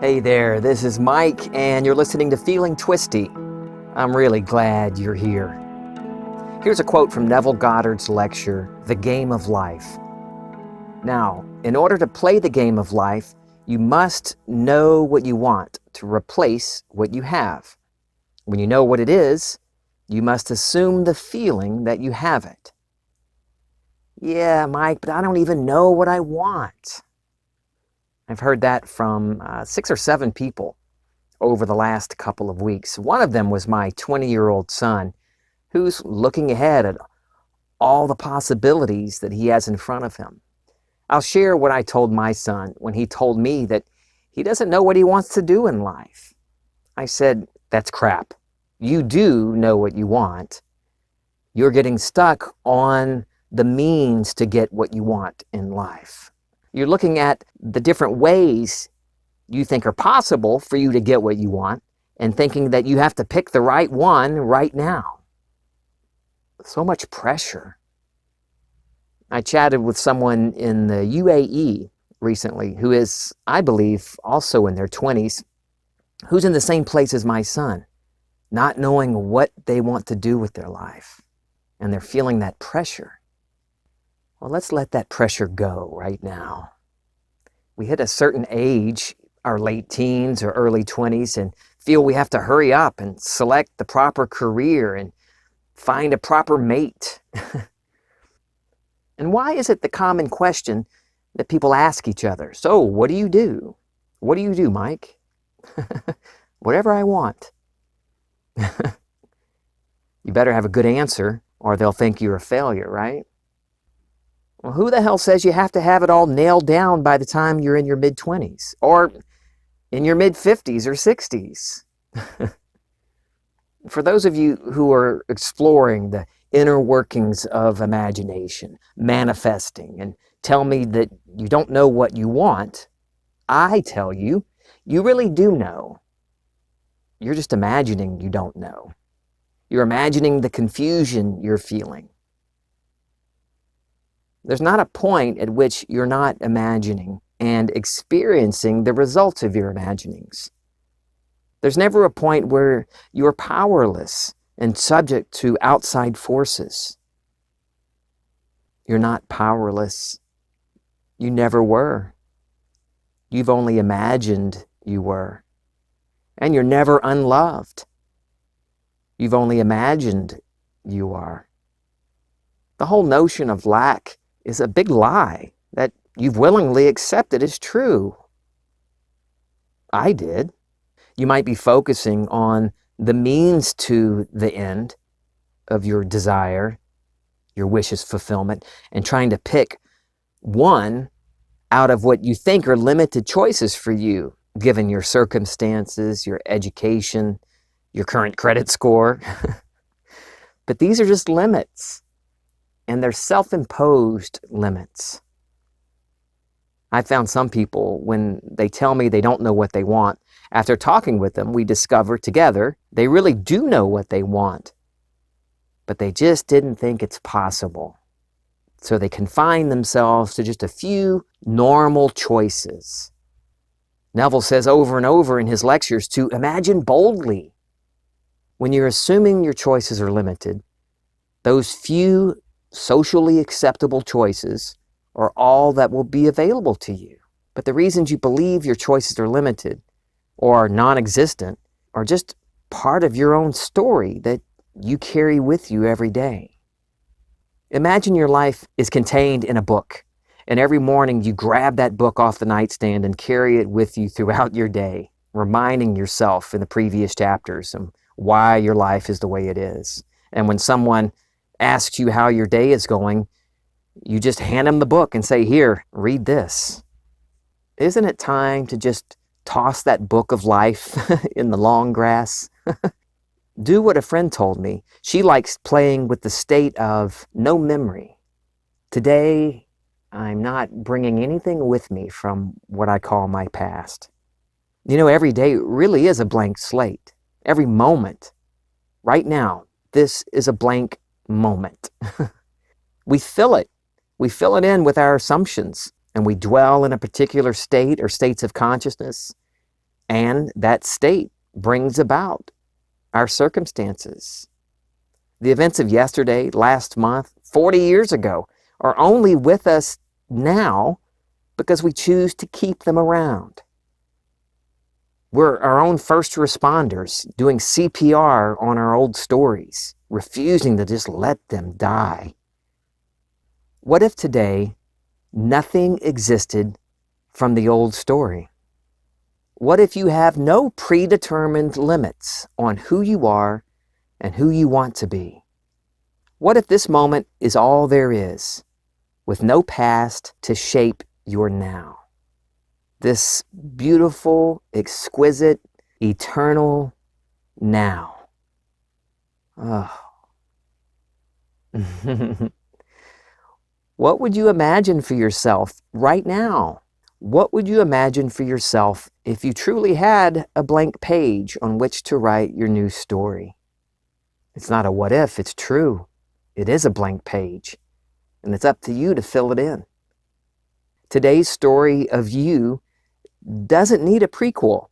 Hey there, this is Mike, and you're listening to Feeling Twisty. I'm really glad you're here. Here's a quote from Neville Goddard's lecture, The Game of Life. Now, in order to play the game of life, you must know what you want to replace what you have. When you know what it is, you must assume the feeling that you have it. Yeah, Mike, but I don't even know what I want. I've heard that from 6 or 7 people over the last couple of weeks. One of them was my 20-year-old son, who's looking ahead at all the possibilities that he has in front of him. I'll share what I told my son when he told me that he doesn't know what he wants to do in life. I said, "That's crap. You do know what you want. You're getting stuck on the means to get what you want in life. You're looking at the different ways you think are possible for you to get what you want and thinking that you have to pick the right one right now." So much pressure. I chatted with someone in the UAE recently who is, I believe, also in their 20s, who's in the same place as my son, not knowing what they want to do with their life, and they're feeling that pressure. Well, let's let that pressure go right now. We hit a certain age, our late teens or early 20s, and feel we have to hurry up and select the proper career and find a proper mate. And why is it the common question that people ask each other? So, what do you do? What do you do, Mike? Whatever I want. You better have a good answer or they'll think you're a failure, right? Well, who the hell says you have to have it all nailed down by the time you're in your mid-20s or in your mid-50s or 60s? For those of you who are exploring the inner workings of imagination, manifesting, and tell me that you don't know what you want, I tell you, you really do know. You're just imagining you don't know. You're imagining the confusion you're feeling. There's not a point at which you're not imagining and experiencing the results of your imaginings. There's never a point where you're powerless and subject to outside forces. You're not powerless. You never were. You've only imagined you were. And you're never unloved. You've only imagined you are. The whole notion of lack is a big lie that you've willingly accepted as true. I did. You might be focusing on the means to the end of your desire, your wishes fulfillment, and trying to pick one out of what you think are limited choices for you, given your circumstances, your education, your current credit score. But these are just limits, and they're self-imposed limits. I found some people, when they tell me they don't know what they want, after talking with them, we discover together they really do know what they want, but they just didn't think it's possible. So they confine themselves to just a few normal choices. Neville says over and over in his lectures to imagine boldly. When you're assuming your choices are limited, those few socially acceptable choices are all that will be available to you. But the reasons you believe your choices are limited or non-existent are just part of your own story that you carry with you every day. Imagine your life is contained in a book, and every morning you grab that book off the nightstand and carry it with you throughout your day, reminding yourself in the previous chapters of why your life is the way it is. And when someone asks you how your day is going, you just hand them the book and say, "Here, read this." Isn't it time to just toss that book of life in the long grass? Do what a friend told me. She likes playing with the state of no memory. Today, I'm not bringing anything with me from what I call my past. You know, every day really is a blank slate. Every moment. Right now, this is a blank moment. We fill it. We fill it in with our assumptions, and we dwell in a particular state or states of consciousness, And that state brings about our circumstances. The events of yesterday, last month, 40 years ago are only with us now because we choose to keep them around. We're our own first responders doing CPR on our old stories, refusing to just let them die. What if today nothing existed from the old story? What if you have no predetermined limits on who you are and who you want to be? What if this moment is all there is, with no past to shape your now? This beautiful, exquisite, eternal now. Oh. What would you imagine for yourself right now? What would you imagine for yourself if you truly had a blank page on which to write your new story? It's not a what if, it's true. It is a blank page, and it's up to you to fill it in. Today's story of you doesn't need a prequel.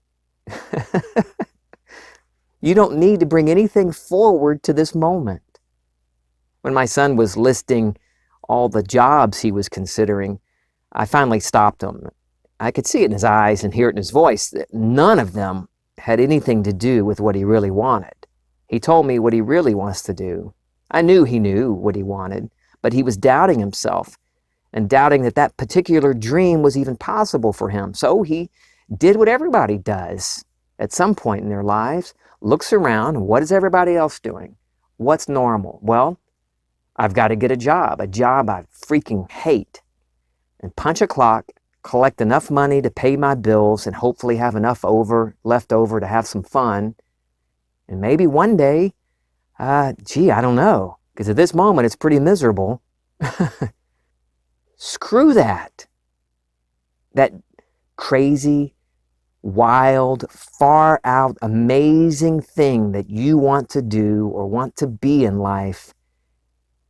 You don't need to bring anything forward to this moment. When my son was listing all the jobs he was considering, I finally stopped him. I could see it in his eyes and hear it in his voice that none of them had anything to do with what he really wanted. He told me what he really wants to do. I knew he knew what he wanted, but he was doubting himself and doubting that that particular dream was even possible for him. So he did what everybody does at some point in their lives, looks around, what is everybody else doing? What's normal? Well, I've got to get a job I freaking hate, and punch a clock, collect enough money to pay my bills, and hopefully have enough left over to have some fun. And maybe one day, I don't know, because at this moment it's pretty miserable. Screw that. That crazy, wild, far out, amazing thing that you want to do or want to be in life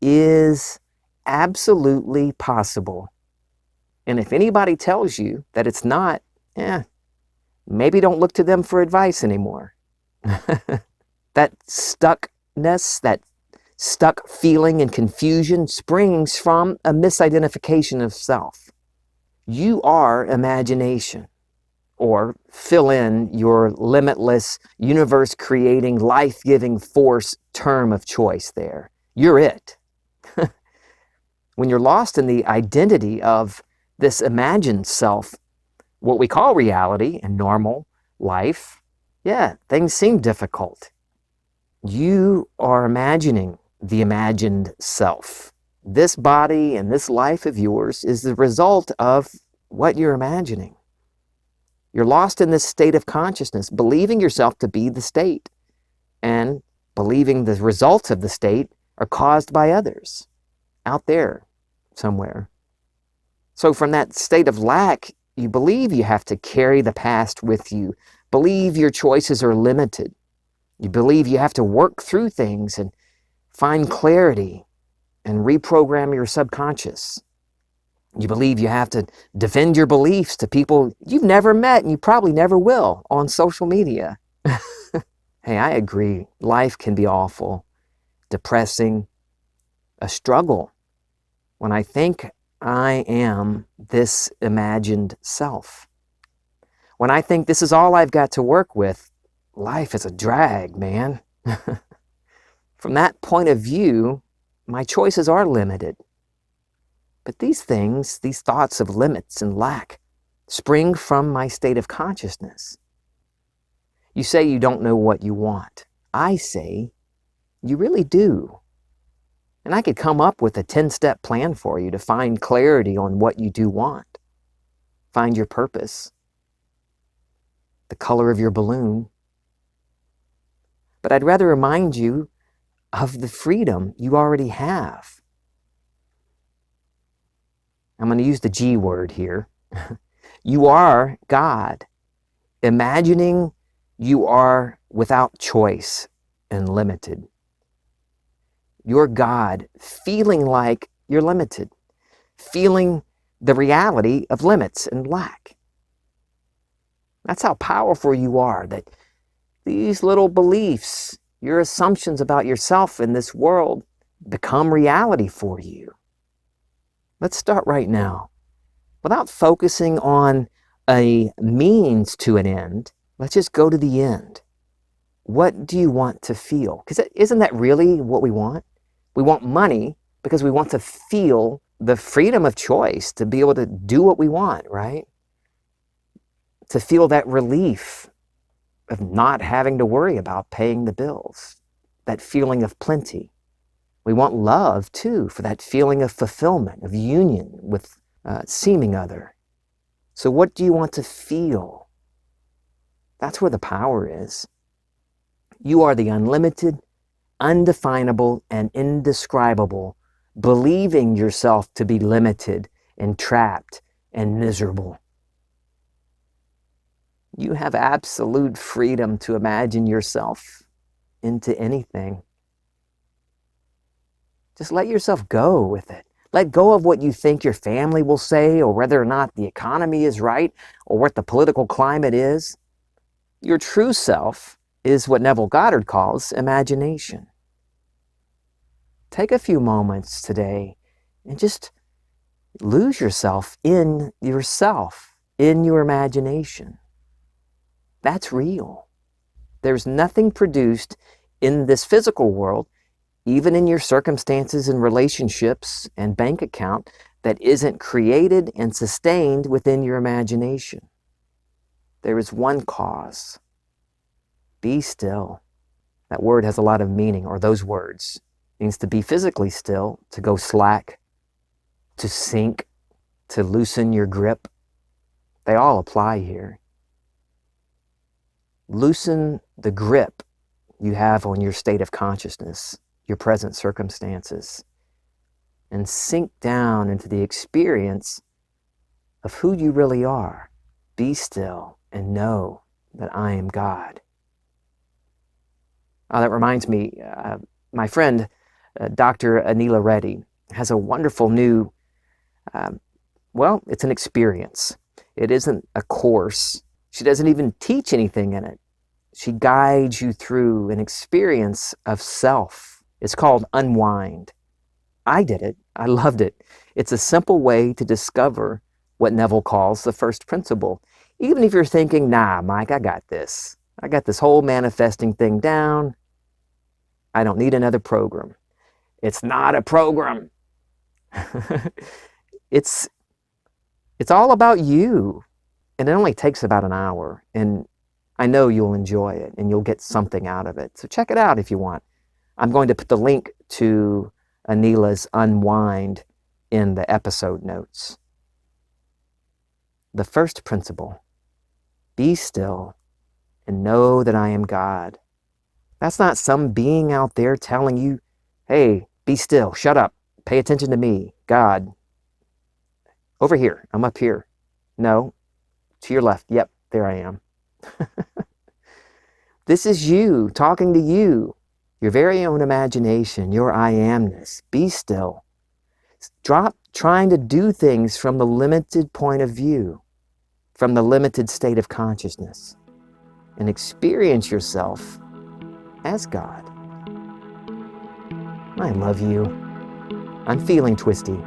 is absolutely possible. And if anybody tells you that it's not, maybe don't look to them for advice anymore. That stuckness, that stuck feeling and confusion springs from a misidentification of self. You are imagination, or fill in your limitless, universe-creating, life-giving force term of choice there. You're it. When you're lost in the identity of this imagined self, what we call reality and normal life, things seem difficult. You are imagining the imagined self. This body and this life of yours is the result of what you're imagining. You're lost in this state of consciousness, believing yourself to be the state, and believing the results of the state are caused by others out there somewhere. So from that state of lack, you believe you have to carry the past with you, believe your choices are limited. You believe you have to work through things and find clarity and reprogram your subconscious. You believe you have to defend your beliefs to people you've never met and you probably never will on social media. Hey, I agree. Life can be awful, depressing, a struggle when I think I am this imagined self. When I think this is all I've got to work with, life is a drag, man. From that point of view, my choices are limited. But these things, these thoughts of limits and lack, spring from my state of consciousness. You say you don't know what you want. I say you really do. And I could come up with a 10-step plan for you to find clarity on what you do want. Find your purpose, the color of your balloon. But I'd rather remind you of the freedom you already have. I'm going to use the G word here. You are God, imagining you are without choice and limited. You're God, feeling like you're limited, feeling the reality of limits and lack. That's how powerful you are, that these little beliefs, your assumptions about yourself in this world, become reality for you. Let's start right now. Without focusing on a means to an end, let's just go to the end. What do you want to feel? Because isn't that really what we want? We want money because we want to feel the freedom of choice to be able to do what we want, right? To feel that relief of not having to worry about paying the bills, that feeling of plenty. We want love too, for that feeling of fulfillment, of union with seeming other. So what do you want to feel? That's where the power is. You are the unlimited, undefinable, and indescribable, believing yourself to be limited and trapped and miserable. You have absolute freedom to imagine yourself into anything. Just let yourself go with it. Let go of what you think your family will say, or whether or not the economy is right, or what the political climate is. Your true self is what Neville Goddard calls imagination. Take a few moments today and just lose yourself, in your imagination. That's real. There's nothing produced in this physical world, even in your circumstances and relationships and bank account, that isn't created and sustained within your imagination. There is one cause. Be still. That word has a lot of meaning, or those words. It means to be physically still, to go slack, to sink, to loosen your grip. They all apply here. Loosen the grip you have on your state of consciousness, your present circumstances, and sink down into the experience of who you really are. Be still and know that I am God. Oh, that reminds me, my friend, Dr. Anila Reddy, has a wonderful new, it's an experience. It isn't a course. She doesn't even teach anything in it. She guides you through an experience of self. It's called Unwind. I did it. I loved it. It's a simple way to discover what Neville calls the first principle. Even if you're thinking, nah, Mike, I got this. I got this whole manifesting thing down. I don't need another program. It's not a program. It's all about you. And it only takes about an hour. And I know you'll enjoy it and you'll get something out of it. So check it out if you want. I'm going to put the link to Anila's Unwind in the episode notes. The first principle: be still and know that I am God. That's not some being out there telling you, hey, be still, shut up, pay attention to me, God. Over here, I'm up here. No, to your left, yep, there I am. This is you, talking to you, your very own imagination, your I amness. Be still. Drop trying to do things from the limited point of view, from the limited state of consciousness, and experience yourself as God. I love you. I'm feeling twisty.